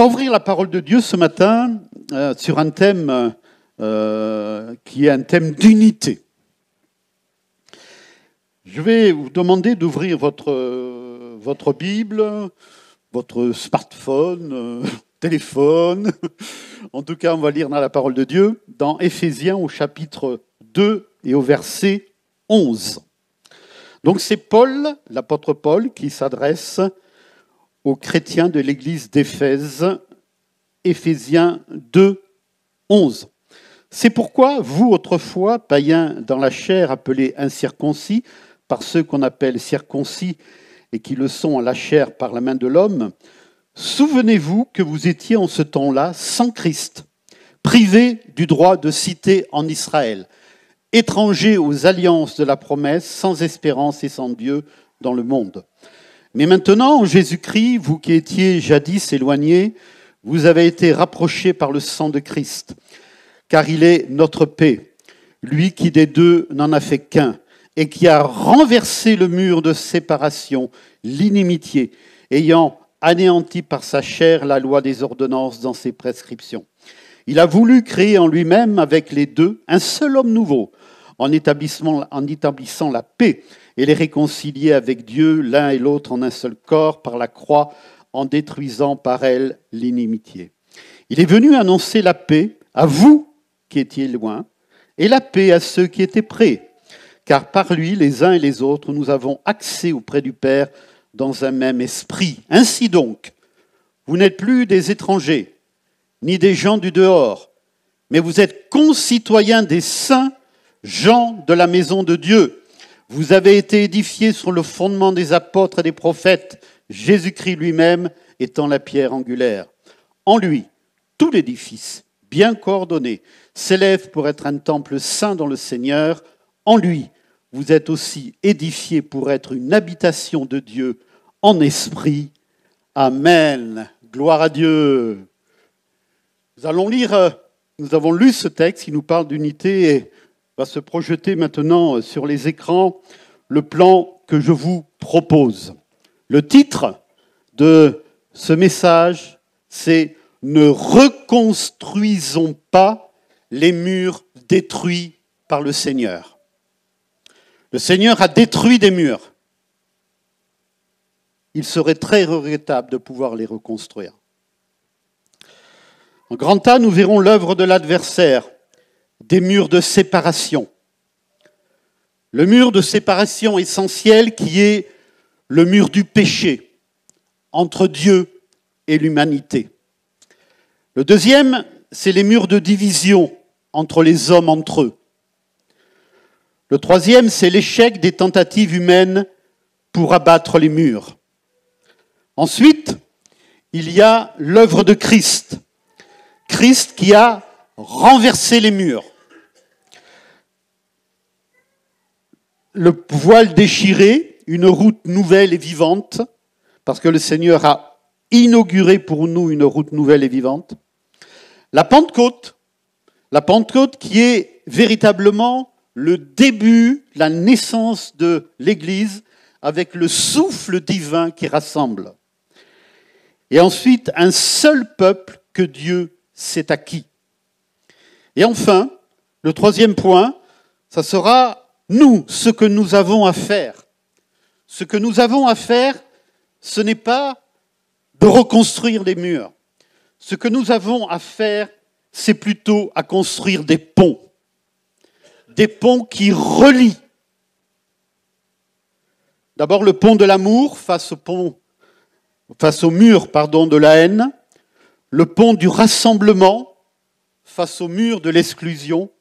On va ouvrir la parole de Dieu ce matin sur un thème qui est un thème d'unité. Je vais vous demander d'ouvrir votre Bible, votre smartphone, téléphone. En tout cas, on va lire dans la parole de Dieu, dans Éphésiens au chapitre 2 et au verset 11. Donc c'est Paul, l'apôtre Paul, qui s'adresse aux chrétiens de l'église d'Éphèse, Éphésiens 2, 11. C'est pourquoi, vous, autrefois, païens dans la chair, appelés incirconcis, par ceux qu'on appelle circoncis et qui le sont en la chair par la main de l'homme, souvenez-vous que vous étiez en ce temps-là sans Christ, privés du droit de cité en Israël, étrangers aux alliances de la promesse, sans espérance et sans Dieu dans le monde. Mais maintenant, en Jésus-Christ, vous qui étiez jadis éloignés, vous avez été rapprochés par le sang de Christ, car il est notre paix, lui qui des deux n'en a fait qu'un, et qui a renversé le mur de séparation, l'inimitié, ayant anéanti par sa chair la loi des ordonnances dans ses prescriptions. Il a voulu créer en lui-même, avec les deux, un seul homme nouveau, en établissant la paix, et les réconcilier avec Dieu, l'un et l'autre en un seul corps, par la croix, en détruisant par elle l'inimitié. Il est venu annoncer la paix à vous qui étiez loin, et la paix à ceux qui étaient près, car par lui, les uns et les autres, nous avons accès auprès du Père dans un même esprit. Ainsi donc, vous n'êtes plus des étrangers, ni des gens du dehors, mais vous êtes concitoyens des saints, gens de la maison de Dieu. Vous avez été édifiés sur le fondement des apôtres et des prophètes, Jésus-Christ lui-même étant la pierre angulaire. En lui, tout l'édifice, bien coordonné, s'élève pour être un temple saint dans le Seigneur. En lui, vous êtes aussi édifiés pour être une habitation de Dieu en esprit. Amen. Gloire à Dieu. Nous avons lu ce texte qui nous parle d'unité et va se projeter maintenant sur les écrans le plan que je vous propose. Le titre de ce message, c'est « Ne reconstruisons pas les murs détruits par le Seigneur ». Le Seigneur a détruit des murs. Il serait très regrettable de pouvoir les reconstruire. En grand A, nous verrons l'œuvre de l'adversaire, des murs de séparation. Le mur de séparation essentiel qui est le mur du péché entre Dieu et l'humanité. Le deuxième, c'est les murs de division entre les hommes entre eux. Le troisième, c'est l'échec des tentatives humaines pour abattre les murs. Ensuite, il y a l'œuvre de Christ. Christ qui a renversé les murs. Le voile déchiré, une route nouvelle et vivante, parce que le Seigneur a inauguré pour nous une route nouvelle et vivante. La Pentecôte qui est véritablement le début, la naissance de l'Église, avec le souffle divin qui rassemble. Et ensuite, un seul peuple que Dieu s'est acquis. Et enfin, le troisième point, ça sera nous, ce que nous avons à faire. Ce que nous avons à faire, ce n'est pas de reconstruire les murs. Ce que nous avons à faire, c'est plutôt à construire des ponts. Des ponts qui relient. D'abord le pont de l'amour face au mur de la haine. Le pont du rassemblement face au mur de l'exclusion.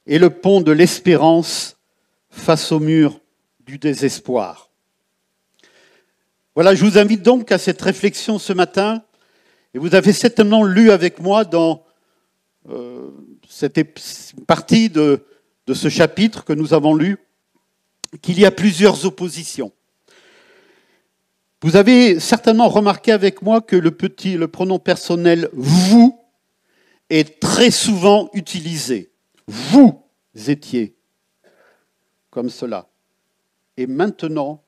Et le pont de l'espérance face au mur du désespoir. Voilà, je vous invite donc à cette réflexion ce matin. Et vous avez certainement lu avec moi dans cette partie de ce chapitre que nous avons lu, qu'il y a plusieurs oppositions. Vous avez certainement remarqué avec moi que le pronom personnel « vous » est très souvent utilisé. Vous étiez comme cela. Et maintenant,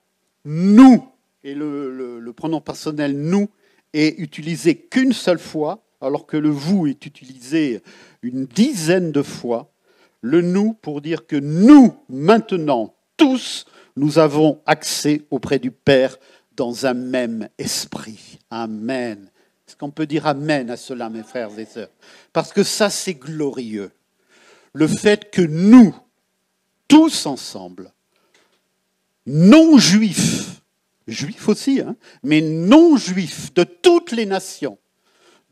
nous, et le pronom personnel « nous » est utilisé qu'une seule fois, alors que le vous est utilisé une dizaine de fois, le nous pour dire que nous, maintenant, tous, nous avons accès auprès du Père dans un même esprit. Amen. Est-ce qu'on peut dire amen à cela, mes frères et sœurs? Parce que ça, c'est glorieux. Le fait que nous, tous ensemble, non-juifs, juifs aussi, mais non-juifs de toutes les nations,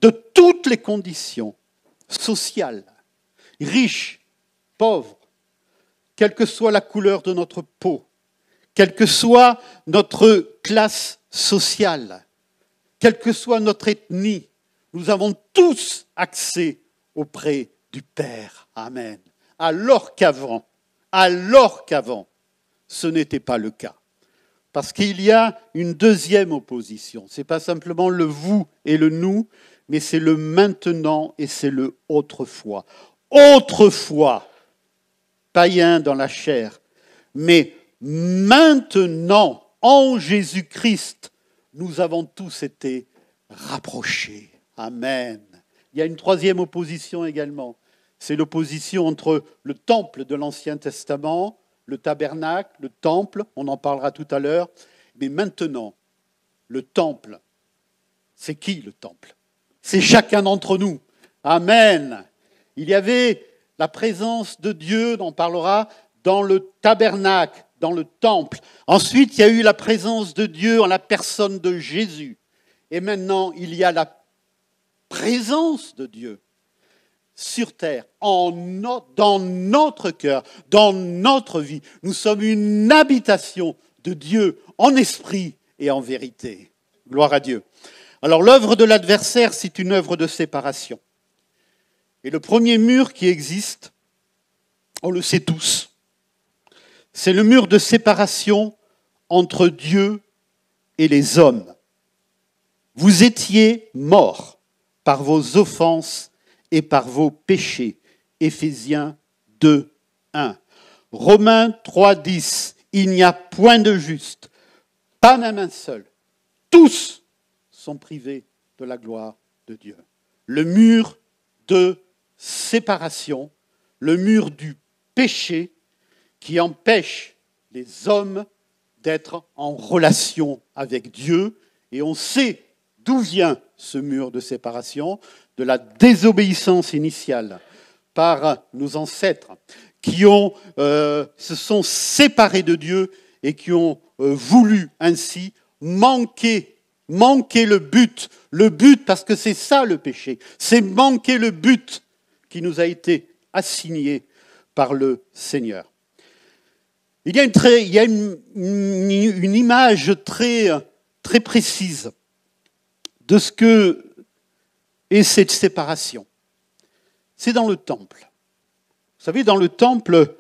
de toutes les conditions sociales, riches, pauvres, quelle que soit la couleur de notre peau, quelle que soit notre classe sociale, quelle que soit notre ethnie, nous avons tous accès auprès du Père. Amen. Alors qu'avant, ce n'était pas le cas. Parce qu'il y a une deuxième opposition. Ce n'est pas simplement le vous et le nous, mais c'est le maintenant et c'est le autrefois. Autrefois, païen dans la chair, mais maintenant, en Jésus-Christ, nous avons tous été rapprochés. Amen. Il y a une troisième opposition également. C'est l'opposition entre le temple de l'Ancien Testament, le tabernacle, le temple, on en parlera tout à l'heure. Mais maintenant, le temple, c'est qui le temple? C'est chacun d'entre nous. Amen. Il y avait la présence de Dieu, on en parlera, dans le tabernacle, dans le temple. Ensuite, il y a eu la présence de Dieu en la personne de Jésus. Et maintenant, il y a la présence de Dieu sur terre, dans notre cœur, dans notre vie. Nous sommes une habitation de Dieu en esprit et en vérité. Gloire à Dieu. Alors l'œuvre de l'adversaire, c'est une œuvre de séparation. Et le premier mur qui existe, on le sait tous, c'est le mur de séparation entre Dieu et les hommes. Vous étiez morts par vos offenses et par vos péchés. Éphésiens 2, 1. Romains 3, 10. Il n'y a point de juste, pas même un seul. Tous sont privés de la gloire de Dieu. Le mur de séparation, le mur du péché qui empêche les hommes d'être en relation avec Dieu. Et on sait d'où vient ce mur de séparation, de la désobéissance initiale par nos ancêtres qui se sont séparés de Dieu et qui ont voulu ainsi manquer le but parce que c'est ça le péché, c'est manquer le but qui nous a été assigné par le Seigneur. Il y a une image très précise de ce que est cette séparation. C'est dans le temple. Vous savez, dans le temple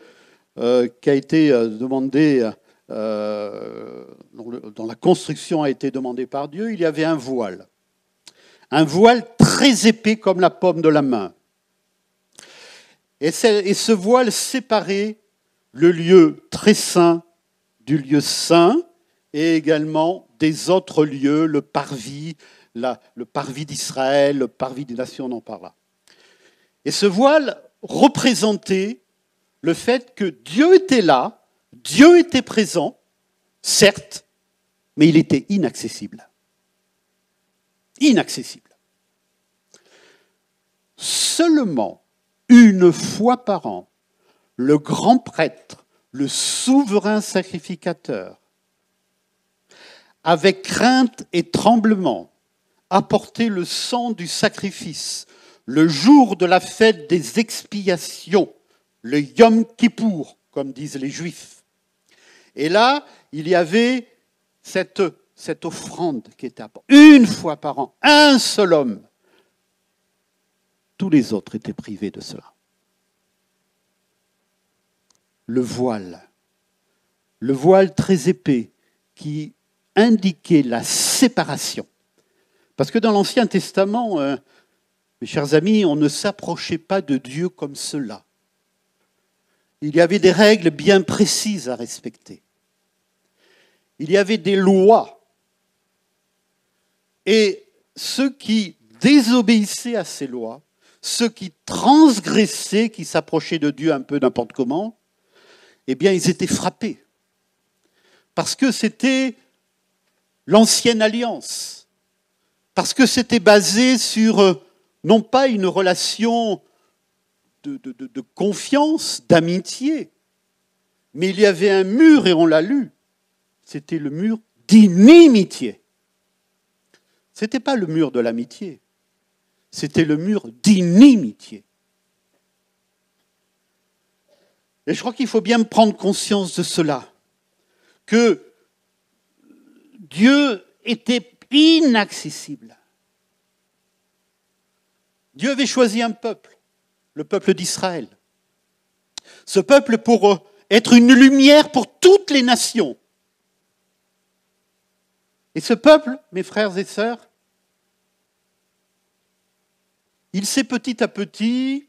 qui a été demandé, dont la construction a été demandée par Dieu, il y avait un voile. Un voile très épais comme la paume de la main. Et ce voile séparait le lieu très saint du lieu saint et également des autres lieux, le parvis, le parvis d'Israël, le parvis des nations, on en parlera. Et ce voile représentait le fait que Dieu était là, Dieu était présent, certes, mais il était inaccessible. Inaccessible. Seulement une fois par an, le grand prêtre, le souverain sacrificateur, avec crainte et tremblement, apportait le sang du sacrifice le jour de la fête des expiations, le Yom Kippour, comme disent les Juifs. Et là, il y avait cette offrande qui était apportée. Une fois par an, un seul homme. Tous les autres étaient privés de cela. Le voile très épais qui indiquait la séparation. Parce que dans l'Ancien Testament, mes chers amis, on ne s'approchait pas de Dieu comme cela. Il y avait des règles bien précises à respecter. Il y avait des lois. Et ceux qui désobéissaient à ses lois, ceux qui transgressaient, qui s'approchaient de Dieu un peu n'importe comment, eh bien, ils étaient frappés. Parce que c'était l'ancienne alliance. Parce que c'était basé sur, non pas une relation de confiance, d'amitié, mais il y avait un mur, et on l'a lu, c'était le mur d'inimitié. Ce n'était pas le mur de l'amitié, c'était le mur d'inimitié. Et je crois qu'il faut bien prendre conscience de cela, que Dieu était inaccessible. Dieu avait choisi un peuple, le peuple d'Israël. Ce peuple pour être une lumière pour toutes les nations. Et ce peuple, mes frères et sœurs, il s'est petit à petit,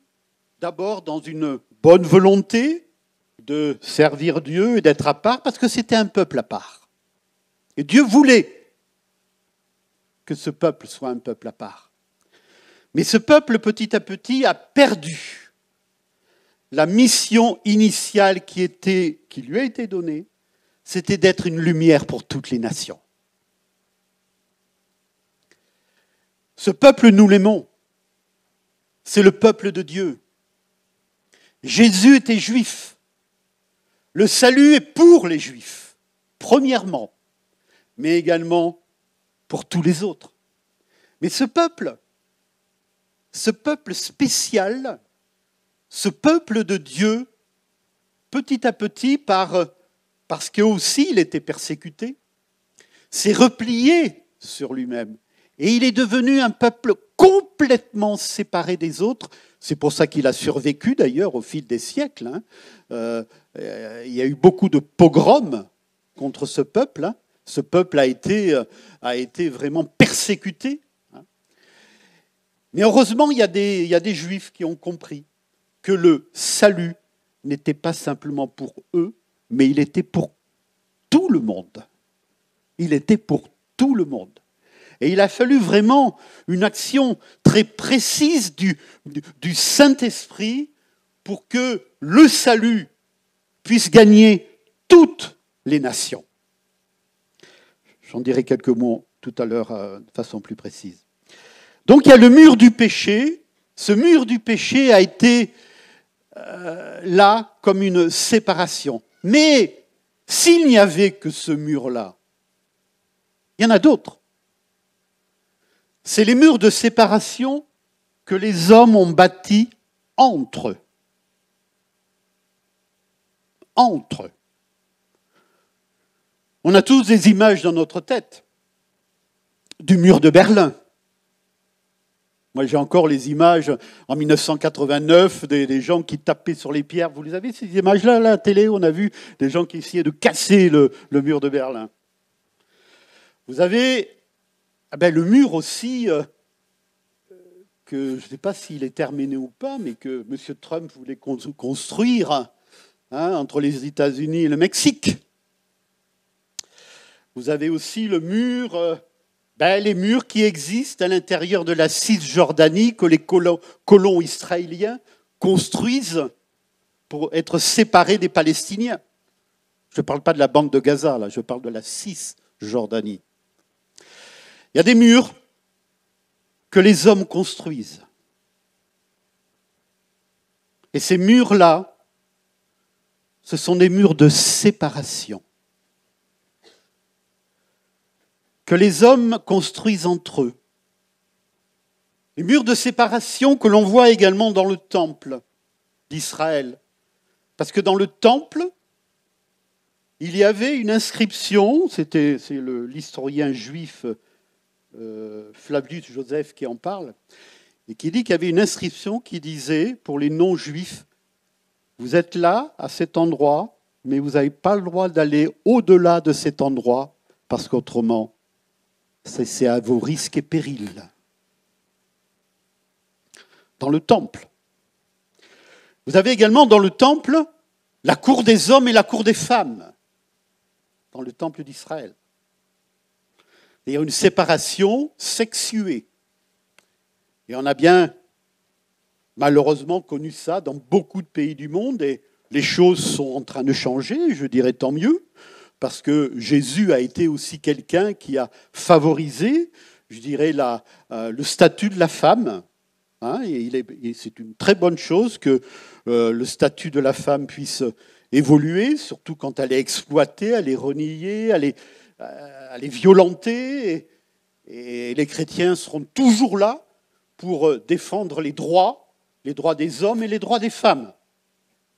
d'abord dans une bonne volonté de servir Dieu et d'être à part, parce que c'était un peuple à part. Et Dieu voulait que ce peuple soit un peuple à part. Mais ce peuple, petit à petit, a perdu la mission initiale qui lui a été donnée, c'était d'être une lumière pour toutes les nations. Ce peuple, nous l'aimons. C'est le peuple de Dieu. Jésus était juif. Le salut est pour les juifs, premièrement, mais également pour tous les autres. Mais ce peuple spécial, ce peuple de Dieu, petit à petit, parce que aussi il était persécuté, s'est replié sur lui-même. Et il est devenu un peuple complètement séparé des autres. C'est pour ça qu'il a survécu d'ailleurs au fil des siècles. Il y a eu beaucoup de pogroms contre ce peuple. Ce peuple a été vraiment persécuté. Mais heureusement, il y a des Juifs qui ont compris que le salut n'était pas simplement pour eux, mais il était pour tout le monde. Il était pour tout le monde. Et il a fallu vraiment une action très précise du Saint-Esprit pour que le salut puisse gagner toutes les nations. J'en dirai quelques mots tout à l'heure de façon plus précise. Donc il y a le mur du péché. Ce mur du péché a été là comme une séparation. Mais s'il n'y avait que ce mur-là, il y en a d'autres. C'est les murs de séparation que les hommes ont bâtis entre eux. Entre eux. On a tous des images dans notre tête du mur de Berlin. Moi, j'ai encore les images en 1989 des gens qui tapaient sur les pierres. Vous les avez, ces images-là, à la télé? On a vu des gens qui essayaient de casser le mur de Berlin. Vous avez le mur aussi, que je ne sais pas s'il est terminé ou pas, mais que M. Trump voulait construire entre les États-Unis et le Mexique. Vous avez aussi le mur, les murs qui existent à l'intérieur de la Cisjordanie, que les colons israéliens construisent pour être séparés des Palestiniens. Je ne parle pas de la bande de Gaza, là, je parle de la Cisjordanie. Il y a des murs que les hommes construisent. Et ces murs-là, ce sont des murs de séparation que les hommes construisent entre eux. Les murs de séparation que l'on voit également dans le temple d'Israël. Parce que dans le temple, il y avait une inscription, c'est l'historien juif Flavius Joseph qui en parle, et qui dit qu'il y avait une inscription qui disait, pour les non-juifs, vous êtes là, à cet endroit, mais vous n'avez pas le droit d'aller au-delà de cet endroit, parce qu'autrement, c'est à vos risques et périls. Dans le temple. Vous avez également dans le temple la cour des hommes et la cour des femmes, dans le temple d'Israël. C'est-à-dire une séparation sexuée. Et on a bien, malheureusement, connu ça dans beaucoup de pays du monde, et les choses sont en train de changer, je dirais tant mieux, parce que Jésus a été aussi quelqu'un qui a favorisé, je dirais, le statut de la femme. Hein, et c'est une très bonne chose que le statut de la femme puisse évoluer, surtout quand elle est exploitée, elle est reniée, elle est violentée. Et les chrétiens seront toujours là pour défendre les droits des hommes et les droits des femmes.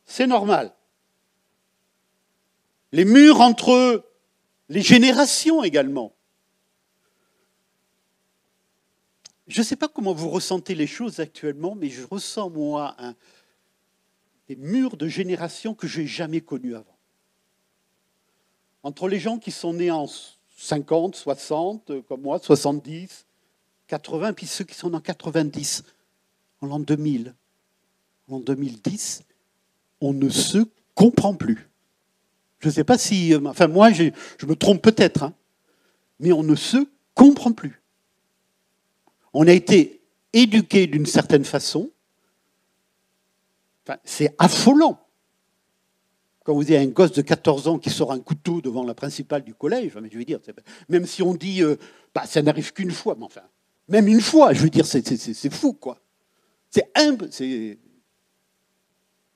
C'est normal. Les murs entre les générations également. Je ne sais pas comment vous ressentez les choses actuellement, mais je ressens, moi, des murs de génération que je n'ai jamais connus avant. Entre les gens qui sont nés en 50, 60, comme moi, 70, 80, puis ceux qui sont en 90, en l'an 2000, en 2010, on ne se comprend plus. Je ne sais pas si... Enfin, moi, je me trompe peut-être, hein, mais on ne se comprend plus. On a été éduqués d'une certaine façon. Enfin, c'est affolant. Quand vous avez un gosse de 14 ans qui sort un couteau devant la principale du collège, je veux dire, même si on dit ça n'arrive qu'une fois, mais enfin, même une fois, je veux dire, c'est fou, quoi. C'est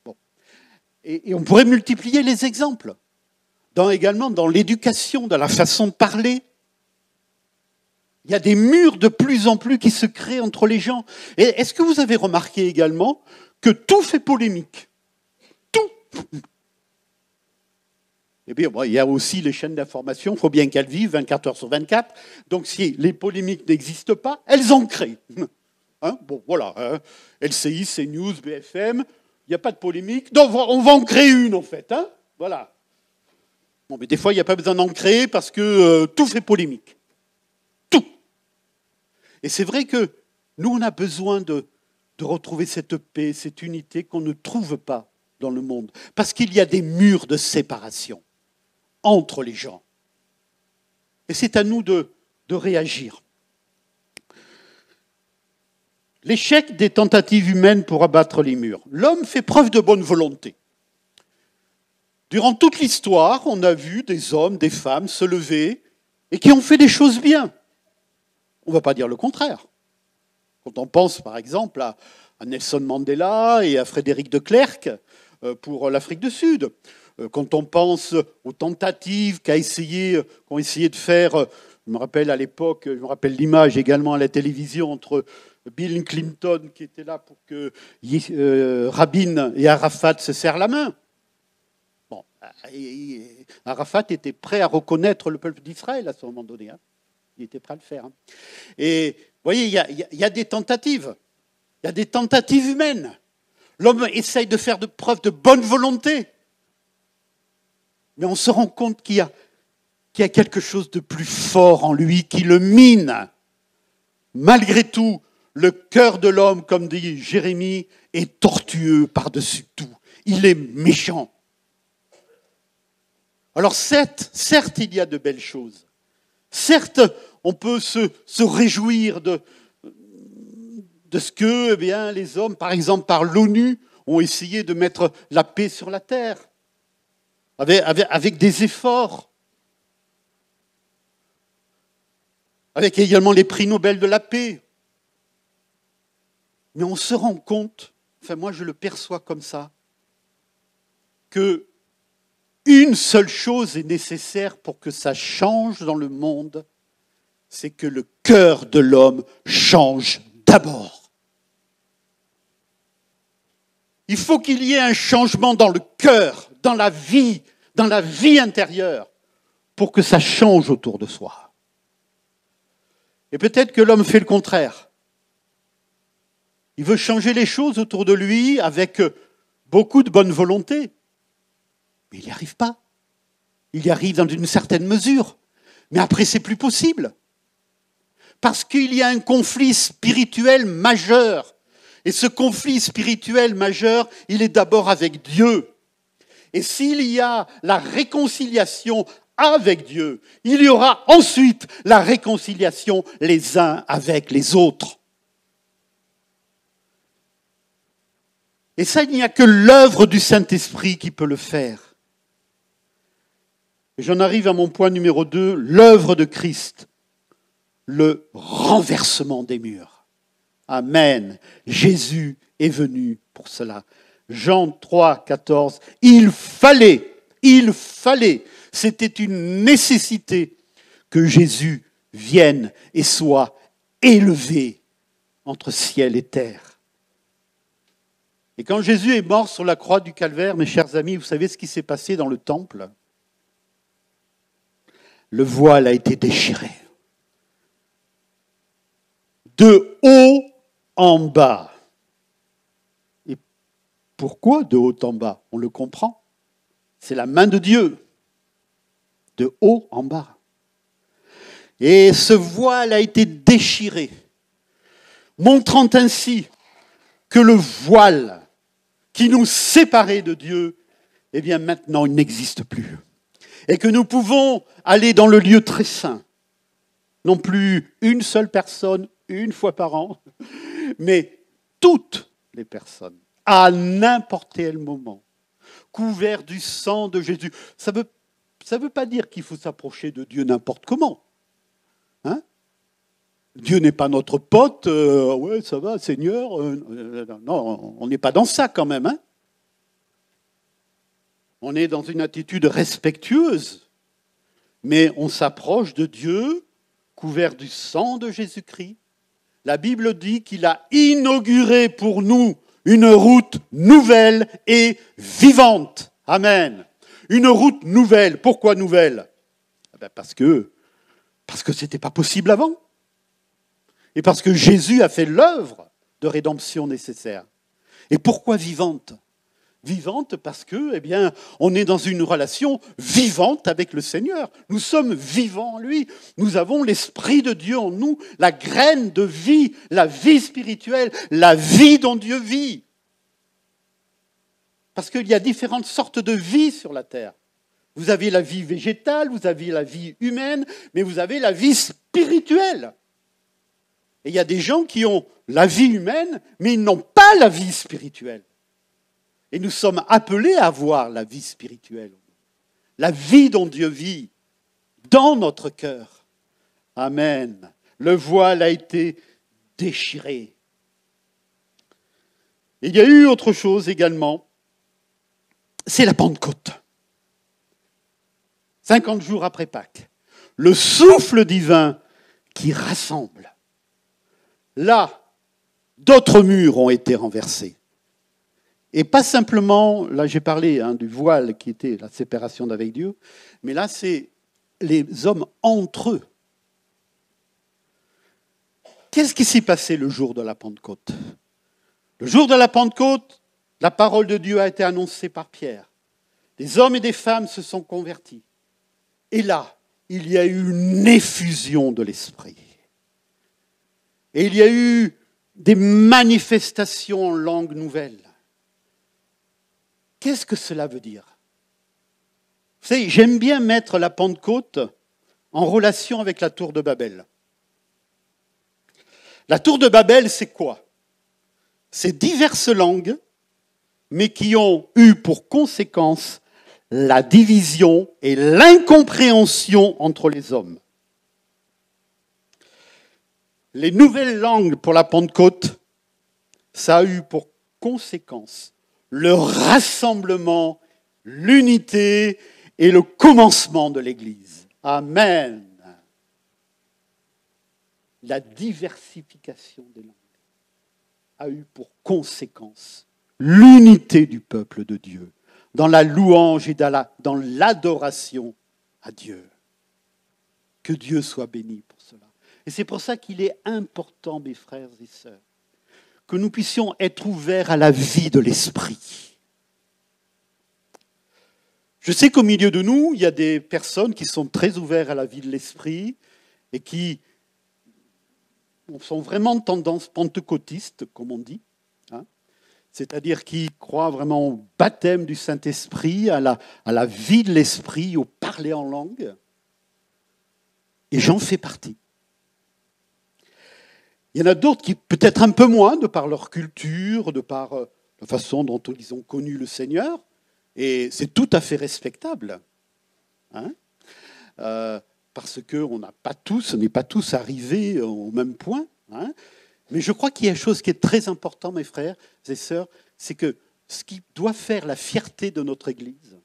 bon. Et on pourrait multiplier les exemples. Également dans l'éducation, dans la façon de parler. Il y a des murs de plus en plus qui se créent entre les gens. Et est-ce que vous avez remarqué également que tout fait polémique ? Tout. Eh bien, il y a aussi les chaînes d'information, il faut bien qu'elles vivent 24 heures sur 24. Donc si les polémiques n'existent pas, elles en créent. Hein, bon, voilà. Hein. LCI, CNews, BFM, il n'y a pas de polémique. Donc on va en créer une, en fait. Hein, voilà. Bon, mais des fois, il n'y a pas besoin d'en créer parce que tout fait polémique. Tout. Et c'est vrai que nous, on a besoin de retrouver cette paix, cette unité qu'on ne trouve pas dans le monde. Parce qu'il y a des murs de séparation entre les gens. Et c'est à nous de réagir. L'échec des tentatives humaines pour abattre les murs. L'homme fait preuve de bonne volonté. Durant toute l'histoire, on a vu des hommes, des femmes se lever et qui ont fait des choses bien. On ne va pas dire le contraire. Quand on pense par exemple à Nelson Mandela et à Frédéric de Klerk pour l'Afrique du Sud, quand on pense aux tentatives qu'ont essayé de faire, je me rappelle à l'époque, je me rappelle l'image également à la télévision entre Bill Clinton qui était là pour que Rabin et Arafat se serrent la main. Bon, Arafat était prêt à reconnaître le peuple d'Israël à ce moment donné. Hein. Il était prêt à le faire. Hein. Et vous voyez, il y a des tentatives. Il y a des tentatives humaines. L'homme essaye de faire preuve de bonne volonté. Mais on se rend compte qu'il y a quelque chose de plus fort en lui qui le mine. Malgré tout, le cœur de l'homme, comme dit Jérémie, est tortueux par-dessus tout. Il est méchant. Alors certes, il y a de belles choses. Certes, on peut se réjouir de ce que les hommes, par exemple par l'ONU, ont essayé de mettre la paix sur la terre, avec des efforts, avec également les prix Nobel de la paix. Mais on se rend compte, enfin moi je le perçois comme ça, que une seule chose est nécessaire pour que ça change dans le monde, c'est que le cœur de l'homme change d'abord. Il faut qu'il y ait un changement dans le cœur, dans la vie intérieure, pour que ça change autour de soi. Et peut-être que l'homme fait le contraire. Il veut changer les choses autour de lui avec beaucoup de bonne volonté. Mais il n'y arrive pas. Il y arrive dans une certaine mesure. Mais après, c'est plus possible. Parce qu'il y a un conflit spirituel majeur. Et ce conflit spirituel majeur, il est d'abord avec Dieu. Et s'il y a la réconciliation avec Dieu. Il y aura ensuite la réconciliation les uns avec les autres. Et ça, il n'y a que l'œuvre du Saint-Esprit qui peut le faire. Et j'en arrive à mon point numéro 2, l'œuvre de Christ, le renversement des murs. Amen. Jésus est venu pour cela. Jean 3, 14, il fallait, c'était une nécessité que Jésus vienne et soit élevé entre ciel et terre. Et quand Jésus est mort sur la croix du Calvaire, mes chers amis, vous savez ce qui s'est passé dans le temple ? Le voile a été déchiré. De haut en bas. Et pourquoi de haut en bas ? On le comprend. C'est la main de Dieu. De haut en bas. Et ce voile a été déchiré, montrant ainsi que le voile qui nous séparait de Dieu, eh bien maintenant il n'existe plus. Et que nous pouvons aller dans le lieu très saint, non plus une seule personne, une fois par an, mais toutes les personnes, à n'importe quel moment, couverts du sang de Jésus. Ça veut pas dire qu'il faut s'approcher de Dieu n'importe comment. Hein ? Dieu n'est pas notre pote, ouais, ça va, Seigneur. Non, on n'est pas dans ça quand même. Hein ? On est dans une attitude respectueuse, mais on s'approche de Dieu, couvert du sang de Jésus-Christ. La Bible dit qu'il a inauguré pour nous une route nouvelle et vivante. Amen. Une route nouvelle. Pourquoi nouvelle ? Parce que ce n'était pas possible avant. Et parce que Jésus a fait l'œuvre de rédemption nécessaire. Et pourquoi vivante ? Vivante parce que, eh bien, on est dans une relation vivante avec le Seigneur. Nous sommes vivants en lui. Nous avons l'Esprit de Dieu en nous, la graine de vie, la vie spirituelle, la vie dont Dieu vit. Parce qu'il y a différentes sortes de vie sur la terre. Vous avez la vie végétale, vous avez la vie humaine, mais vous avez la vie spirituelle. Et il y a des gens qui ont la vie humaine, mais ils n'ont pas la vie spirituelle. Et nous sommes appelés à avoir la vie spirituelle. La vie dont Dieu vit dans notre cœur. Amen. Le voile a été déchiré. Et il y a eu autre chose également. C'est la Pentecôte. 50 jours après Pâques. Le souffle divin qui rassemble. Là, d'autres murs ont été renversés. Et pas simplement, là j'ai parlé du voile qui était la séparation d'avec Dieu, mais là c'est les hommes entre eux. Qu'est-ce qui s'est passé le jour de la Pentecôte ? Le jour de la Pentecôte, la parole de Dieu a été annoncée par Pierre. Des hommes et des femmes se sont convertis. Et là, il y a eu une effusion de l'Esprit. Et il y a eu des manifestations en langue nouvelle. Qu'est-ce que cela veut dire ? Vous savez, j'aime bien mettre la Pentecôte en relation avec la tour de Babel. La tour de Babel, c'est quoi ? C'est diverses langues, mais qui ont eu pour conséquence la division et l'incompréhension entre les hommes. Les nouvelles langues pour la Pentecôte, ça a eu pour conséquence le rassemblement, l'unité et le commencement de l'Église. Amen. La diversification des langues a eu pour conséquence l'unité du peuple de Dieu dans la louange et dans l'adoration à Dieu. Que Dieu soit béni pour cela. Et c'est pour ça qu'il est important, mes frères et sœurs, que nous puissions être ouverts à la vie de l'Esprit. Je sais qu'au milieu de nous, il y a des personnes qui sont très ouvertes à la vie de l'Esprit et qui sont vraiment de tendance pentecôtiste, comme on dit. c'est-à-dire qui croient vraiment au baptême du Saint-Esprit, à la vie de l'Esprit, au parler en langue. Et j'en fais partie. Il y en a d'autres qui, peut-être un peu moins, de par leur culture, de par la façon dont ils ont connu le Seigneur, et c'est tout à fait respectable. Hein, parce qu'on n'est pas tous arrivés au même point. Hein. Mais je crois qu'il y a une chose qui est très importante, mes frères et sœurs, c'est que ce qui doit faire la fierté de notre Église,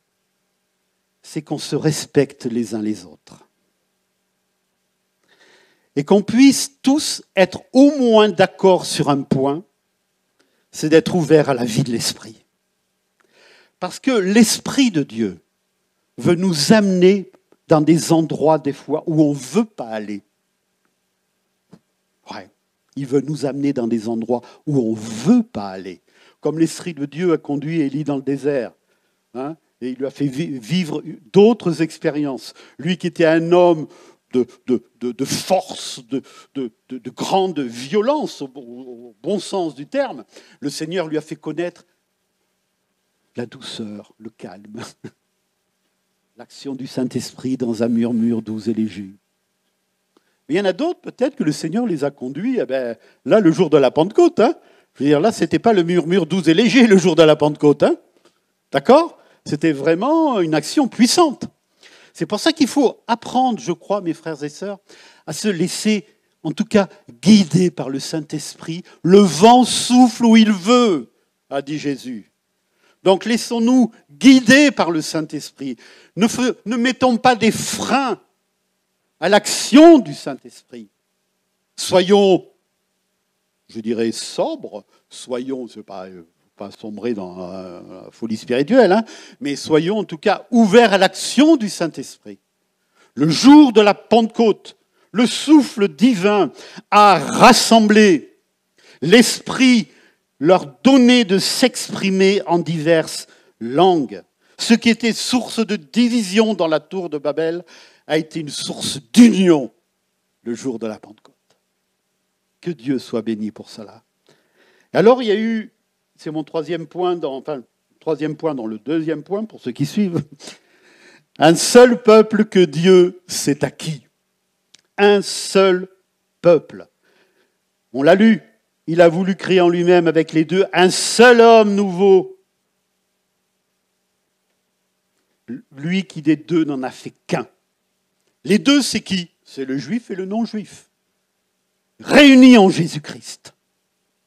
c'est qu'on se respecte les uns les autres. Et qu'on puisse tous être au moins d'accord sur un point, c'est d'être ouverts à la vie de l'Esprit. Parce que l'Esprit de Dieu veut nous amener dans des endroits, des fois, où on ne veut pas aller. Ouais, il veut nous amener dans des endroits où on ne veut pas aller. Comme l'Esprit de Dieu a conduit Élie dans le désert. Hein, et il lui a fait vivre d'autres expériences. Lui qui était un homme de force, de grande violence, au bon sens du terme, le Seigneur lui a fait connaître la douceur, le calme, l'action du Saint-Esprit dans un murmure doux et léger. Mais il y en a d'autres, peut-être, que le Seigneur les a conduits, là, le jour de la Pentecôte. Hein, je veux dire, là, ce n'était pas le murmure doux et léger le jour de la Pentecôte. Hein, d'accord ? C'était vraiment une action puissante. C'est pour ça qu'il faut apprendre, je crois, mes frères et sœurs, à se laisser, en tout cas, guider par le Saint-Esprit. Le vent souffle où il veut, a dit Jésus. Donc laissons-nous guider par le Saint-Esprit. Ne mettons pas des freins à l'action du Saint-Esprit. Soyons, je dirais, sobres. Soyons, c'est pas sombrer dans la folie spirituelle, hein, mais soyons en tout cas ouverts à l'action du Saint-Esprit. Le jour de la Pentecôte, le souffle divin a rassemblé l'Esprit, leur donnait de s'exprimer en diverses langues. Ce qui était source de division dans la tour de Babel a été une source d'union le jour de la Pentecôte. Que Dieu soit béni pour cela. Alors il y a eu, c'est mon troisième point dans le deuxième point pour ceux qui suivent, un seul peuple que Dieu s'est acquis. Un seul peuple. On l'a lu. Il a voulu créer en lui-même avec les deux un seul homme nouveau. Lui qui des deux n'en a fait qu'un. Les deux, c'est qui ? C'est le juif et le non-juif. Réunis en Jésus-Christ.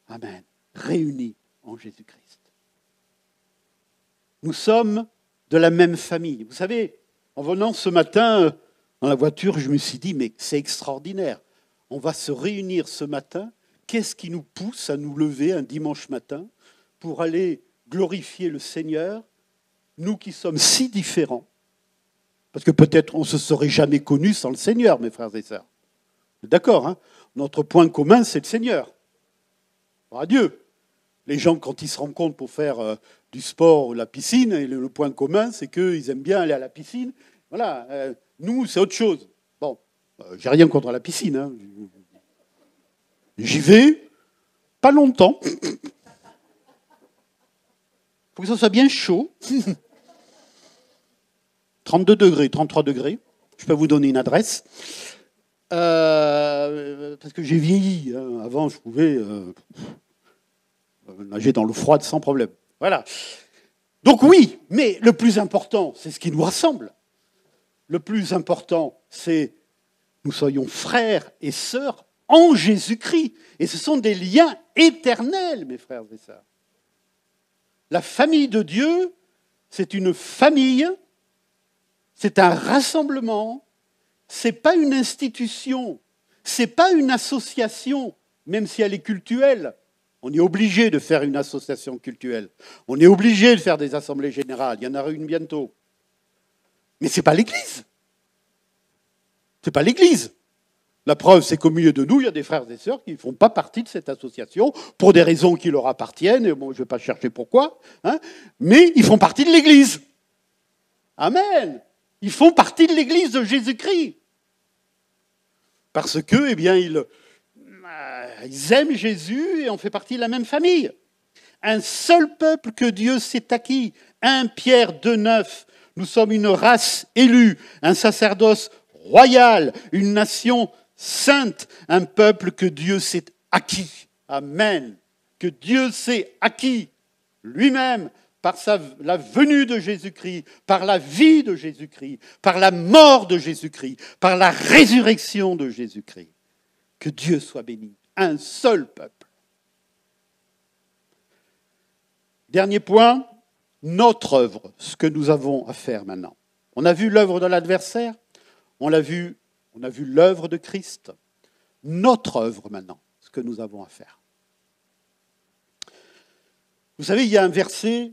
Amen. Réunis en Jésus-Christ. Nous sommes de la même famille. Vous savez, en venant ce matin dans la voiture, je me suis dit, mais c'est extraordinaire. On va se réunir ce matin. Qu'est-ce qui nous pousse à nous lever un dimanche matin pour aller glorifier le Seigneur, nous qui sommes si différents? Parce que peut-être on ne se serait jamais connus sans le Seigneur, mes frères et sœurs. D'accord, hein? Notre point commun, c'est le Seigneur. Adieu. Les gens, quand ils se rencontrent pour faire du sport ou la piscine, et le point commun, c'est qu'ils aiment bien aller à la piscine. Voilà. Nous, c'est autre chose. Bon, j'ai rien contre la piscine. Hein. J'y vais, pas longtemps. Il faut que ça soit bien chaud. 32 degrés, 33 degrés. Je peux vous donner une adresse. Parce que j'ai vieilli. Hein. Avant, je pouvais nager dans l'eau froide sans problème. Voilà. Donc oui, mais le plus important, c'est ce qui nous rassemble. Le plus important, c'est nous soyons frères et sœurs en Jésus-Christ. Et ce sont des liens éternels, mes frères et sœurs. La famille de Dieu, c'est une famille, c'est un rassemblement, c'est pas une institution, c'est pas une association, même si elle est cultuelle. On est obligé de faire une association cultuelle. On est obligé de faire des assemblées générales. Il y en aura une bientôt. Mais ce n'est pas l'Église. Ce n'est pas l'Église. La preuve, c'est qu'au milieu de nous, il y a des frères et sœurs qui ne font pas partie de cette association pour des raisons qui leur appartiennent. Et bon, je ne vais pas chercher pourquoi. Hein, mais ils font partie de l'Église. Amen. Ils font partie de l'Église de Jésus-Christ. Parce que, eh bien, ils aiment Jésus et on fait partie de la même famille. Un seul peuple que Dieu s'est acquis. 1 Pierre 2,9. Nous sommes une race élue, un sacerdoce royal, une nation sainte, un peuple que Dieu s'est acquis. Amen. Que Dieu s'est acquis lui-même par la venue de Jésus-Christ, par la vie de Jésus-Christ, par la mort de Jésus-Christ, par la résurrection de Jésus-Christ. Que Dieu soit béni. Un seul peuple. Dernier point, notre œuvre, ce que nous avons à faire maintenant. On a vu l'œuvre de l'adversaire, on a vu l'œuvre de Christ. Notre œuvre maintenant, ce que nous avons à faire. Vous savez, il y a un verset,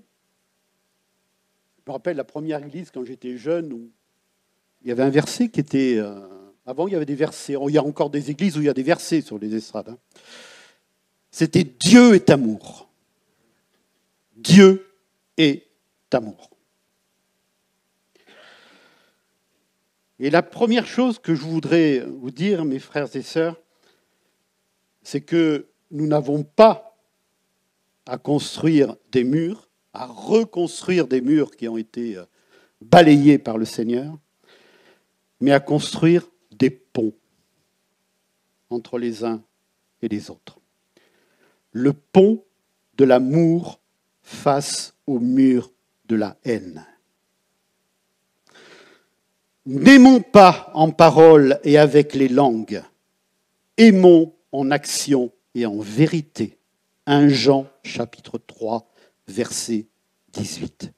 je me rappelle la première église quand j'étais jeune, où il y avait un verset qui était... avant, il y avait des versets. Il y a encore des églises où il y a des versets sur les estrades. Hein. C'était « Dieu est amour ». Dieu est amour. Et la première chose que je voudrais vous dire, mes frères et sœurs, c'est que nous n'avons pas à construire des murs, à reconstruire des murs qui ont été balayés par le Seigneur, mais à construire des ponts entre les uns et les autres. Le pont de l'amour face au mur de la haine. N'aimons pas en parole et avec les langues, aimons en action et en vérité. 1 Jean chapitre 3, verset 18.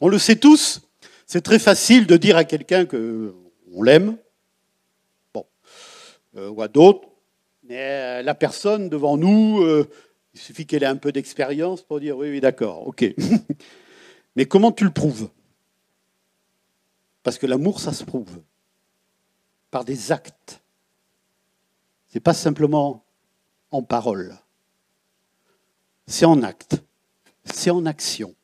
On le sait tous, c'est très facile de dire à quelqu'un qu'on l'aime, ou à d'autres, mais la personne devant nous, il suffit qu'elle ait un peu d'expérience pour dire oui, d'accord, ok. Mais comment tu le prouves? Parce que l'amour, ça se prouve par des actes. Ce n'est pas simplement en parole. C'est en acte. C'est en action.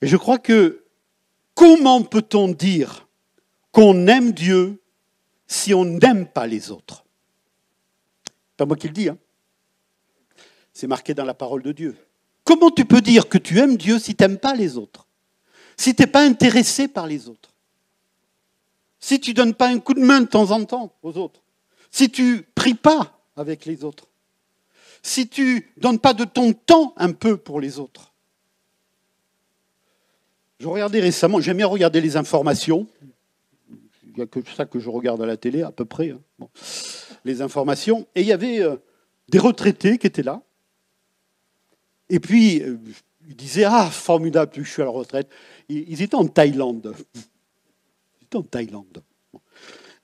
Et je crois que comment peut-on dire qu'on aime Dieu si on n'aime pas les autres? C'est pas moi qui le dis, hein. C'est marqué dans la parole de Dieu. Comment tu peux dire que tu aimes Dieu si tu n'aimes pas les autres? Si tu n'es pas intéressé par les autres? Si tu ne donnes pas un coup de main de temps en temps aux autres? Si tu ne pries pas avec les autres? Si tu ne donnes pas de ton temps un peu pour les autres? Je regardais récemment, j'aime bien regarder les informations. Il n'y a que ça que je regarde à la télé, à peu près. Hein. Bon. Les informations. Et il y avait des retraités qui étaient là. Et puis, ils disaient, ah, formidable, je suis à la retraite. Ils étaient en Thaïlande. Ils étaient en Thaïlande.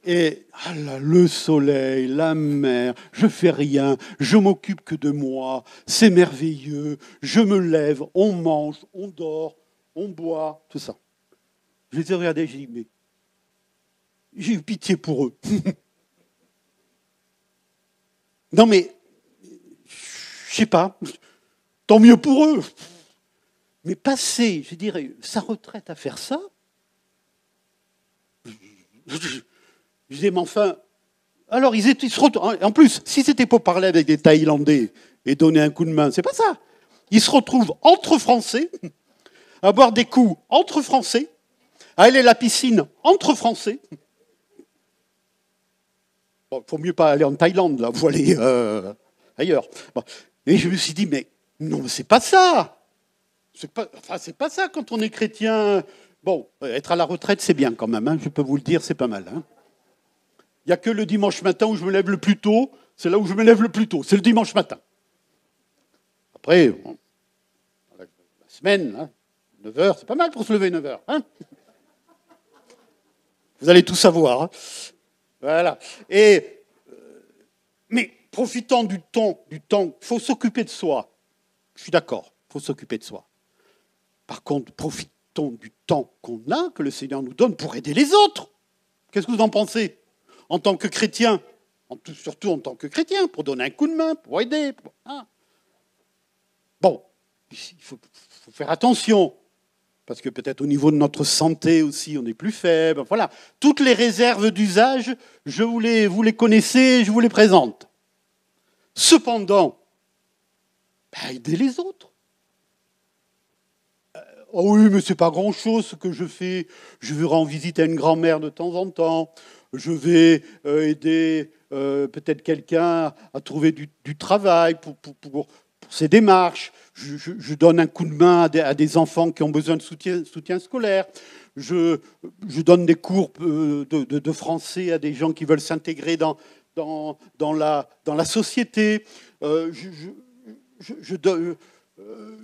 Et ah là, le soleil, la mer, je fais rien, je m'occupe que de moi, c'est merveilleux, je me lève, on mange, on dort, on boit, tout ça. Je les ai regardés, j'ai dit, mais j'ai eu pitié pour eux. Non mais, je sais pas, tant mieux pour eux. Mais passer, je dirais, sa retraite à faire ça, je disais, mais enfin, alors ils se retrouvent. En plus, si c'était pour parler avec des Thaïlandais et donner un coup de main, c'est pas ça. Ils se retrouvent entre Français, à boire des coups entre Français, à aller à la piscine entre Français. Bon, il faut mieux pas aller en Thaïlande, là, il faut aller ailleurs. Bon. Et je me suis dit, mais non, c'est pas ça. C'est pas ça quand on est chrétien. Bon, être à la retraite, c'est bien quand même, hein, je peux vous le dire, c'est pas mal. Hein. Il n'y a que le dimanche matin où je me lève le plus tôt, c'est là où je me lève le plus tôt, c'est le dimanche matin. Après, bon, la semaine, hein, 9h, c'est pas mal pour se lever 9h. Hein. Vous allez tout savoir. Hein. Voilà. Et, mais profitant du temps, il faut s'occuper de soi. Je suis d'accord, il faut s'occuper de soi. Par contre, profitons du temps qu'on a, que le Seigneur nous donne pour aider les autres. Qu'est-ce que vous en pensez? En tant que chrétien, surtout en tant que chrétien, pour donner un coup de main, pour aider. Hein. Bon, il faut faire attention, parce que peut-être au niveau de notre santé aussi, on est plus faible. Voilà, toutes les réserves d'usage, vous les connaissez, je vous les présente. Cependant, Ben, aidez les autres. Oh oui, mais c'est pas grand-chose ce que je fais. Je vais rendre visite à une grand-mère de temps en temps. Je vais aider peut-être quelqu'un à trouver du travail pour ses démarches. Je donne un coup de main à des enfants qui ont besoin de soutien scolaire. Je donne des cours de français à des gens qui veulent s'intégrer dans la société.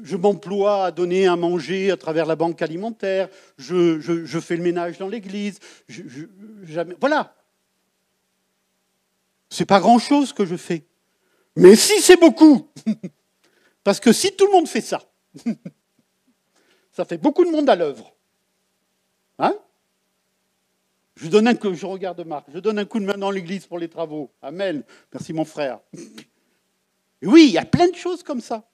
Je m'emploie à donner à manger à travers la banque alimentaire. Je fais le ménage dans l'église. Voilà. C'est pas grand-chose que je fais. Mais si, c'est beaucoup. Parce que si tout le monde fait ça, ça fait beaucoup de monde à l'œuvre. Hein? Je regarde Marc, je donne un coup de main dans l'église pour les travaux. Amen. Merci mon frère. Et oui, il y a plein de choses comme ça.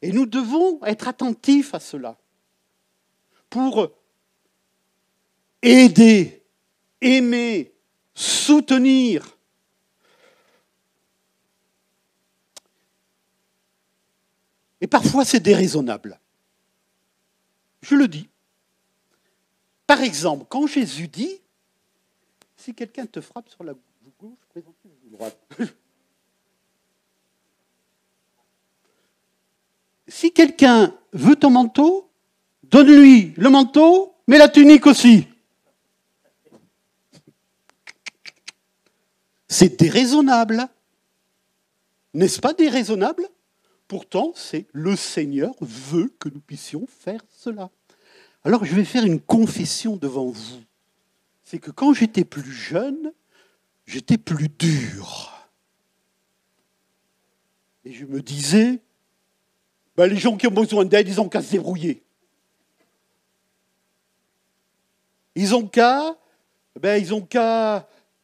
Et nous devons être attentifs à cela pour aider, aimer, soutenir. Et parfois, c'est déraisonnable. Je le dis. Par exemple, quand Jésus dit, si quelqu'un te frappe sur la joue gauche, présente-lui la joue droite. Si quelqu'un veut ton manteau, donne-lui le manteau, mais la tunique aussi. C'est déraisonnable. N'est-ce pas déraisonnable? Pourtant, c'est le Seigneur veut que nous puissions faire cela. Alors, je vais faire une confession devant vous. C'est que quand j'étais plus jeune, j'étais plus dur. Et je me disais, ben, les gens qui ont besoin d'aide, ils n'ont qu'à se débrouiller. Ils ont qu'à,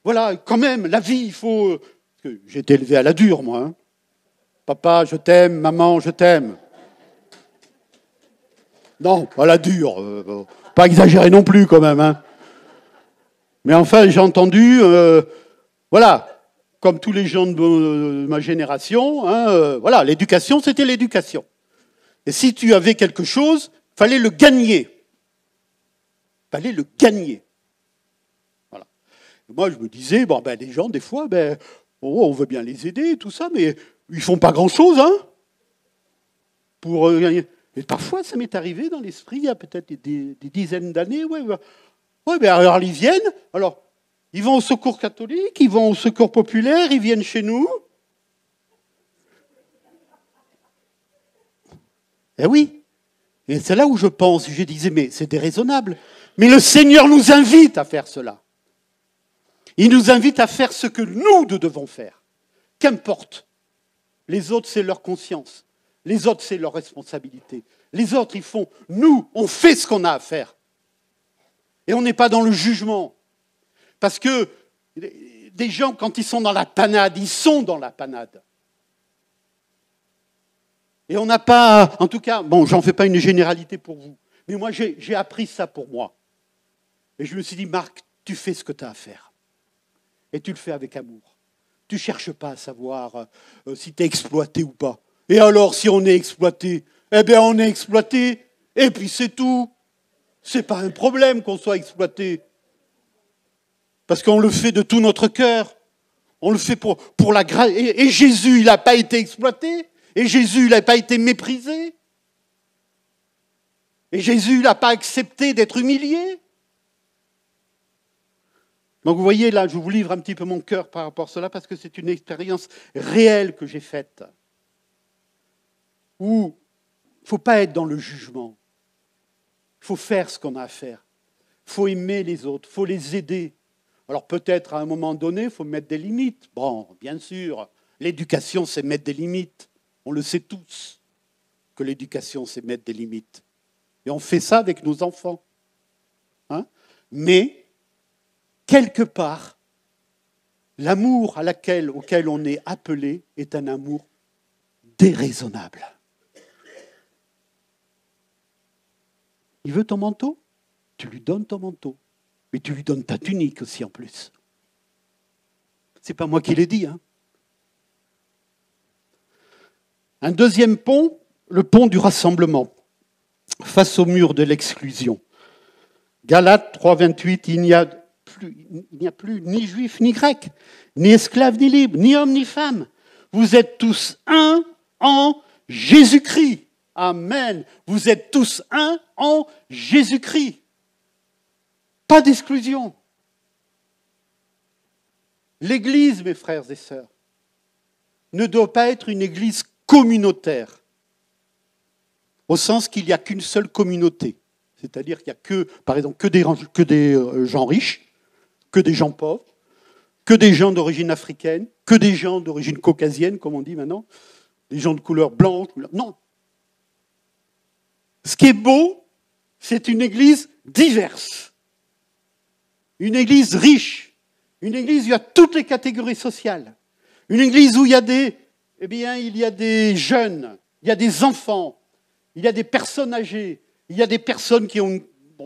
voilà, quand même, la vie, il faut... Parce que j'ai été élevé à la dure, moi. Hein. Papa, je t'aime, maman, je t'aime. Non, à la dure. Pas exagérer non plus, quand même. Hein. Mais enfin, j'ai entendu, voilà, comme tous les gens de ma génération, hein, voilà, l'éducation, c'était l'éducation. Et si tu avais quelque chose, il fallait le gagner. Il fallait le gagner. Voilà. Et moi, je me disais, bon, ben, les gens, des fois, ben, oh, on veut bien les aider, tout ça, mais ils ne font pas grand-chose, hein, pour gagner. Et parfois, ça m'est arrivé dans l'esprit, il y a peut-être des dizaines d'années, ouais, ben, alors ils viennent, alors, ils vont au secours catholique, ils vont au secours populaire, ils viennent chez nous. Eh oui. Et c'est là où je pense, je disais, mais c'est déraisonnable. Mais le Seigneur nous invite à faire cela. Il nous invite à faire ce que nous devons faire. Qu'importe. Les autres, c'est leur conscience. Les autres, c'est leur responsabilité. Les autres, ils font. Nous, on fait ce qu'on a à faire. Et on n'est pas dans le jugement. Parce que des gens, quand ils sont dans la panade, ils sont dans la panade. Et on n'a pas, en tout cas, bon, j'en fais pas une généralité pour vous, mais moi, j'ai appris ça pour moi. Et je me suis dit, Marc, tu fais ce que tu as à faire. Et tu le fais avec amour. Tu ne cherches pas à savoir si tu es exploité ou pas. Et alors, si on est exploité, eh bien, on est exploité, et puis c'est tout. C'est pas un problème qu'on soit exploité. Parce qu'on le fait de tout notre cœur. On le fait pour la grâce. Et Jésus, il n'a pas été exploité. Et Jésus, il n'a pas été méprisé. Et Jésus, il n'a pas accepté d'être humilié. Donc vous voyez, là, je vous livre un petit peu mon cœur par rapport à cela, parce que c'est une expérience réelle que j'ai faite. Où il ne faut pas être dans le jugement. Il faut faire ce qu'on a à faire. Il faut aimer les autres, il faut les aider. Alors peut-être à un moment donné, il faut mettre des limites. Bon, bien sûr, l'éducation, c'est mettre des limites. On le sait tous, que l'éducation, c'est mettre des limites. Et on fait ça avec nos enfants. Hein? Mais, quelque part, l'amour auquel on est appelé est un amour déraisonnable. Il veut ton manteau? Tu lui donnes ton manteau. Mais tu lui donnes ta tunique aussi en plus. C'est pas moi qui l'ai dit, hein. Un deuxième pont, le pont du rassemblement, face au mur de l'exclusion. Galates 3,28, il n'y a plus ni juif ni grec, ni esclave ni libre, ni homme ni femme. Vous êtes tous un en Jésus-Christ. Amen. Vous êtes tous un en Jésus-Christ. Pas d'exclusion. L'Église, mes frères et sœurs, ne doit pas être une Église communautaire, au sens qu'il n'y a qu'une seule communauté. C'est-à-dire qu'il n'y a que, par exemple, que des gens riches, que des gens pauvres, que des gens d'origine africaine, que des gens d'origine caucasienne, comme on dit maintenant, des gens de couleur blanche. Non. Ce qui est beau, c'est une Église diverse, une Église riche, une Église où il y a toutes les catégories sociales, une Église où il y a il y a des jeunes, il y a des enfants, il y a des personnes âgées, il y a des personnes qui ont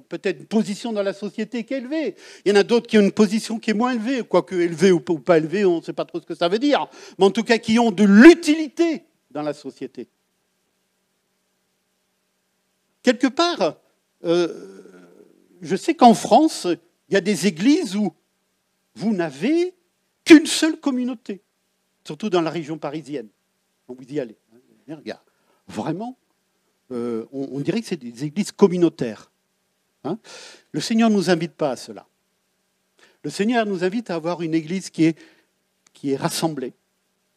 peut-être une position dans la société qui est élevée. Il y en a d'autres qui ont une position qui est moins élevée, quoique élevée ou pas élevée, on ne sait pas trop ce que ça veut dire, mais en tout cas qui ont de l'utilité dans la société. Quelque part, je sais qu'en France, il y a des églises où vous n'avez qu'une seule communauté, surtout dans la région parisienne. Donc vous y allez. Regarde, vraiment, on dirait que c'est des églises communautaires. Hein? Le Seigneur ne nous invite pas à cela. Le Seigneur nous invite à avoir une église qui est rassemblée,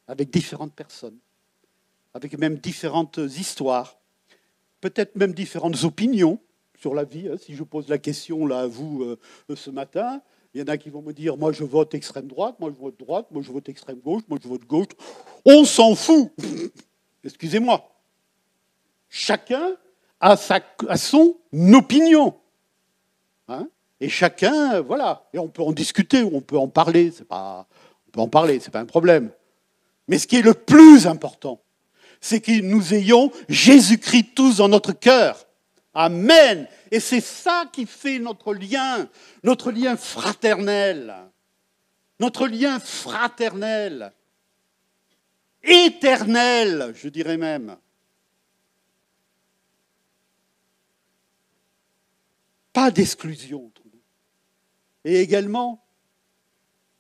avec différentes personnes, avec même différentes histoires, peut-être même différentes opinions sur la vie. Hein. Si je pose la question là à vous ce matin, il y en a qui vont me dire « moi je vote extrême droite, moi je vote droite, moi je vote extrême gauche, moi je vote gauche ». On s'en fout. Excusez-moi. Chacun a son opinion. Hein, et chacun, voilà. Et on peut en discuter, on peut en parler. On peut en parler, c'est pas un problème. Mais ce qui est le plus important, c'est que nous ayons Jésus-Christ tous dans notre cœur. Amen. Et c'est ça qui fait notre lien fraternel. Notre lien fraternel. Éternel, je dirais même. Pas d'exclusion entre nous. Et également,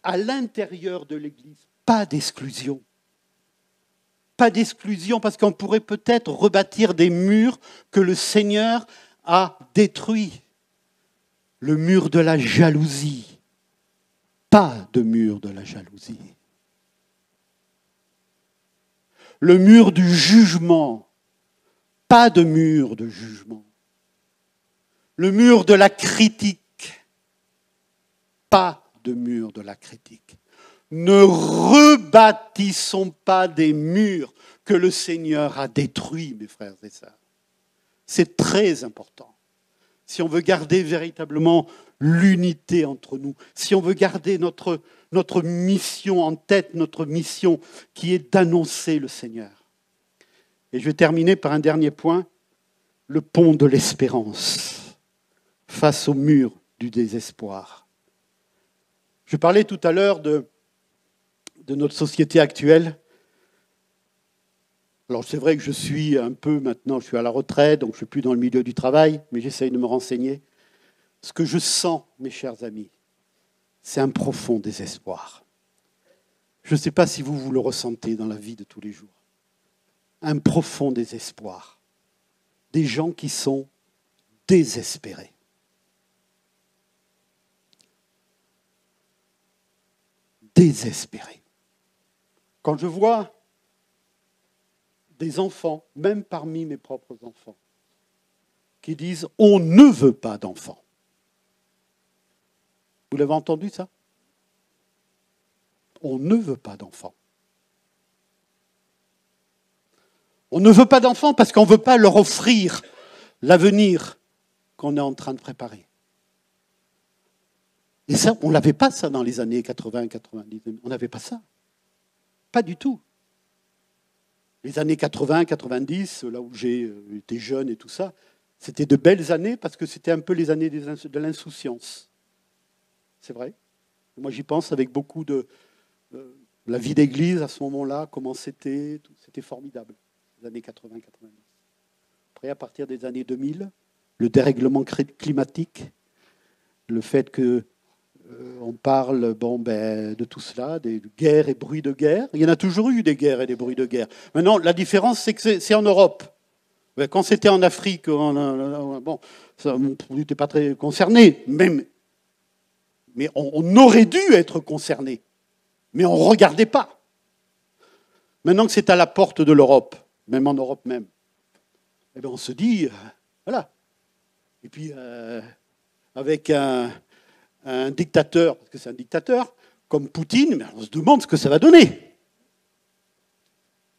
à l'intérieur de l'Église, pas d'exclusion. Pas d'exclusion parce qu'on pourrait peut-être rebâtir des murs que le Seigneur a détruits. Le mur de la jalousie. Pas de mur de la jalousie. Le mur du jugement. Pas de mur de jugement. Le mur de la critique. Pas de mur de la critique. Ne rebâtissons pas des murs que le Seigneur a détruits, mes frères et sœurs. C'est très important. Si on veut garder véritablement l'unité entre nous, si on veut garder notre mission en tête, notre mission qui est d'annoncer le Seigneur. Et je vais terminer par un dernier point, le pont de l'espérance face au mur du désespoir. Je parlais tout à l'heure de notre société actuelle. Alors c'est vrai que je suis un peu maintenant, je suis à la retraite, donc je ne suis plus dans le milieu du travail, mais j'essaye de me renseigner. Ce que je sens, mes chers amis, c'est un profond désespoir. Je ne sais pas si vous le ressentez dans la vie de tous les jours. Un profond désespoir. Des gens qui sont désespérés. Désespérés. Quand je vois des enfants, même parmi mes propres enfants, qui disent « on ne veut pas d'enfants ». Vous l'avez entendu ça? On ne veut pas d'enfants. On ne veut pas d'enfants parce qu'on ne veut pas leur offrir l'avenir qu'on est en train de préparer. Et ça, on n'avait pas ça dans les années 80, 90. On n'avait pas ça. Pas du tout. Les années 80, 90, là où j'ai été jeune et tout ça, c'était de belles années parce que c'était un peu les années de l'insouciance. C'est vrai. Moi, j'y pense avec beaucoup de la vie d'église à ce moment-là, comment c'était formidable. les années 80-90. Après, à partir des années 2000, le dérèglement climatique, le fait que on parle de tout cela, des guerres et bruits de guerre. Il y en a toujours eu des guerres et des bruits de guerre. Maintenant, la différence, c'est que c'est en Europe. Quand c'était en Afrique, on n'était pas très concerné, mais on aurait dû être concerné, mais on ne regardait pas. Maintenant que c'est à la porte de l'Europe, même en Europe même, eh bien on se dit, voilà. Et puis, avec un dictateur, parce que c'est un dictateur, comme Poutine, mais on se demande ce que ça va donner.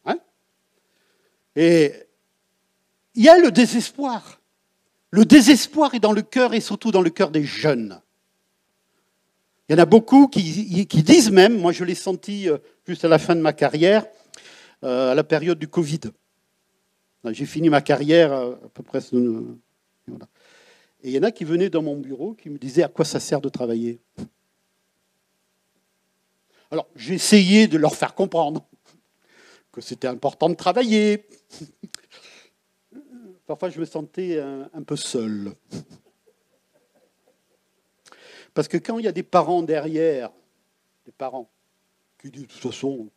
Hein? Et il y a le désespoir. Le désespoir est dans le cœur, et surtout dans le cœur des jeunes. Il y en a beaucoup qui disent même, moi je l'ai senti juste à la fin de ma carrière, à la période du Covid. J'ai fini ma carrière à peu près... Voilà. Et il y en a qui venaient dans mon bureau, qui me disaient à quoi ça sert de travailler. Alors, j'ai essayé de leur faire comprendre que c'était important de travailler. Parfois, je me sentais un peu seul. Parce que quand il y a des parents derrière, des parents qui disent de toute façon...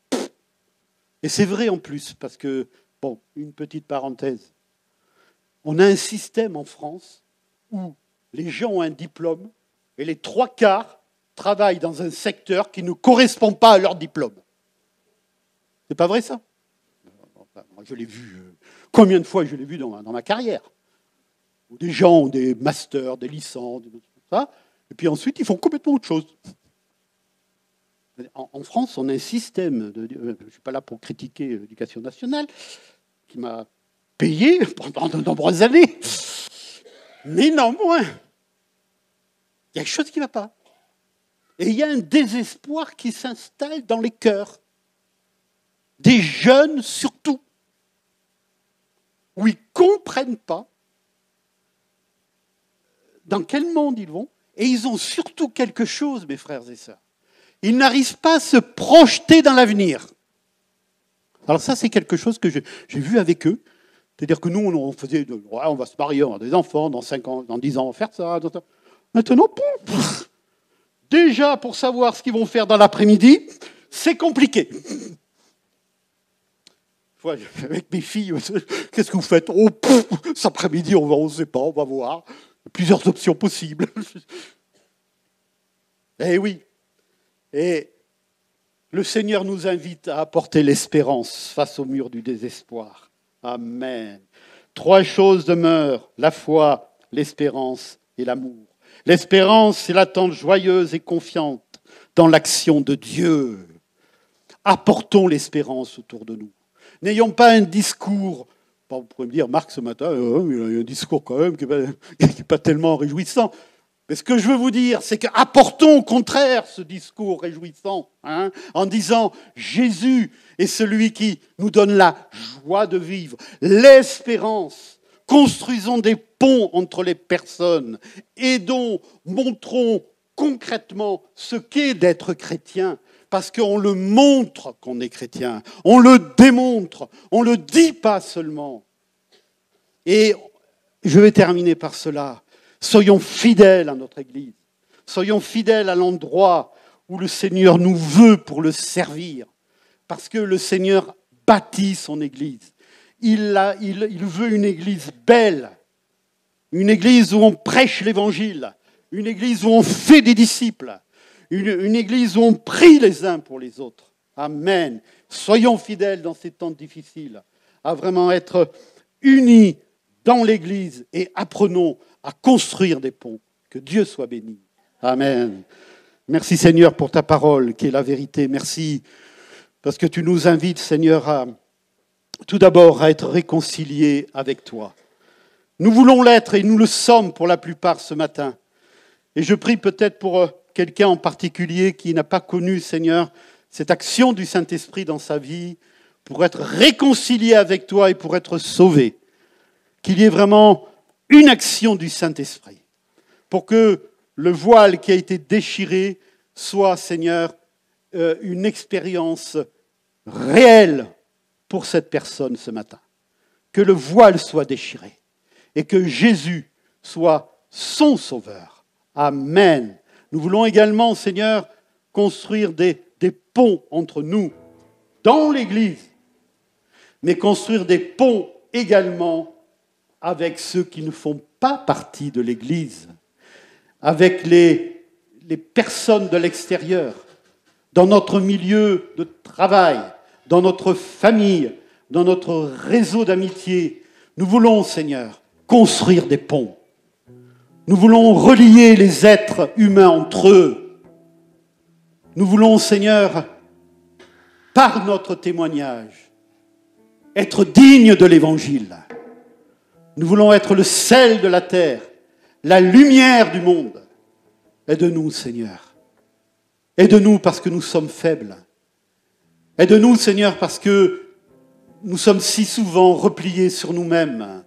Et c'est vrai en plus, parce que, bon, une petite parenthèse, on a un système en France où les gens ont un diplôme et les 3/4 travaillent dans un secteur qui ne correspond pas à leur diplôme. C'est pas vrai ça? Moi, je l'ai vu, combien de fois je l'ai vu dans ma carrière, où des gens ont des masters, des licences, ça, et puis ensuite ils font complètement autre chose. En France, on a un système, je ne suis pas là pour critiquer l'éducation nationale, qui m'a payé pendant de nombreuses années, mais néanmoins, il y a quelque chose qui ne va pas. Et il y a un désespoir qui s'installe dans les cœurs, des jeunes surtout, où ils ne comprennent pas dans quel monde ils vont, et ils ont surtout quelque chose, mes frères et sœurs. Ils n'arrivent pas à se projeter dans l'avenir. Alors ça, c'est quelque chose que j'ai vu avec eux. C'est-à-dire que nous, on faisait, on va se marier, on a des enfants, dans 5 ans, dans 10 ans, on va faire ça. Maintenant, déjà, pour savoir ce qu'ils vont faire dans l'après-midi, c'est compliqué. Avec mes filles, qu'est-ce que vous faites? Cet après-midi, on ne sait pas, on va voir. Il y a plusieurs options possibles. Eh oui. Et le Seigneur nous invite à apporter l'espérance face au mur du désespoir. Amen. 3 choses demeurent, la foi, l'espérance et l'amour. L'espérance, c'est l'attente joyeuse et confiante dans l'action de Dieu. Apportons l'espérance autour de nous. N'ayons pas un discours, vous pourrez me dire, Marc, ce matin, il a un discours quand même qui n'est pas tellement réjouissant. Mais ce que je veux vous dire, c'est qu'apportons au contraire ce discours réjouissant, en disant Jésus est celui qui nous donne la joie de vivre, l'espérance. Construisons des ponts entre les personnes, aidons, montrons concrètement ce qu'est d'être chrétien, parce qu'on le montre qu'on est chrétien, on le démontre, on ne le dit pas seulement. Et je vais terminer par cela. Soyons fidèles à notre Église. Soyons fidèles à l'endroit où le Seigneur nous veut pour le servir. Parce que le Seigneur bâtit son Église. Il veut une Église belle. Une Église où on prêche l'Évangile. Une Église où on fait des disciples. Une Église où on prie les uns pour les autres. Amen. Soyons fidèles dans ces temps difficiles. À vraiment être unis dans l'Église et apprenons à construire des ponts. Que Dieu soit béni. Amen. Merci Seigneur pour ta parole qui est la vérité. Merci parce que tu nous invites Seigneur à tout d'abord à être réconciliés avec toi. Nous voulons l'être et nous le sommes pour la plupart ce matin. Et je prie peut-être pour quelqu'un en particulier qui n'a pas connu Seigneur cette action du Saint-Esprit dans sa vie pour être réconcilié avec toi et pour être sauvé. Qu'il y ait vraiment une action du Saint-Esprit, pour que le voile qui a été déchiré soit, Seigneur, une expérience réelle pour cette personne ce matin. que le voile soit déchiré et que Jésus soit son sauveur. Amen. Nous voulons également, Seigneur, construire des ponts entre nous, dans l'Église, mais construire des ponts également avec ceux qui ne font pas partie de l'Église, avec les personnes de l'extérieur, dans notre milieu de travail, dans notre famille, dans notre réseau d'amitié. Nous voulons, Seigneur, construire des ponts. Nous voulons relier les êtres humains entre eux. Nous voulons, Seigneur, par notre témoignage, être dignes de l'Évangile. Nous voulons être le sel de la terre, la lumière du monde. Aide-nous, Seigneur. Aide-nous parce que nous sommes faibles. Aide-nous, Seigneur, parce que nous sommes si souvent repliés sur nous-mêmes.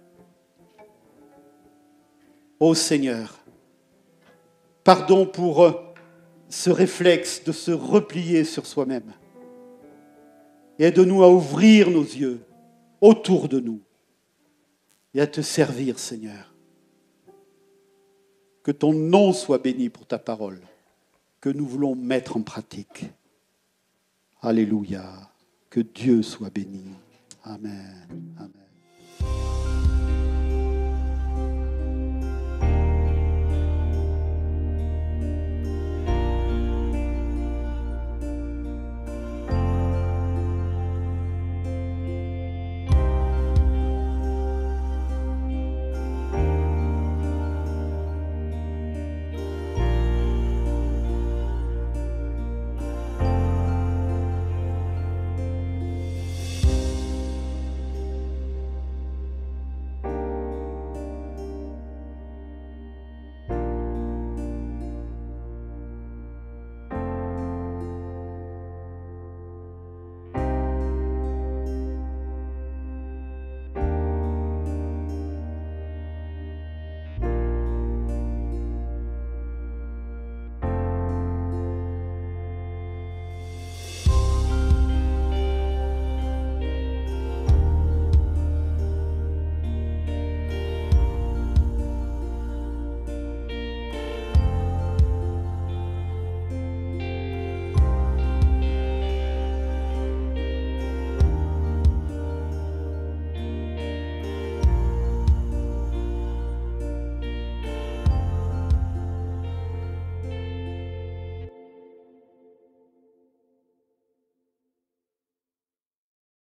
Ô Seigneur, pardon pour ce réflexe de se replier sur soi-même. Et aide-nous à ouvrir nos yeux autour de nous et à te servir, Seigneur. Que ton nom soit béni pour ta parole, que nous voulons mettre en pratique. Alléluia. Que Dieu soit béni. Amen.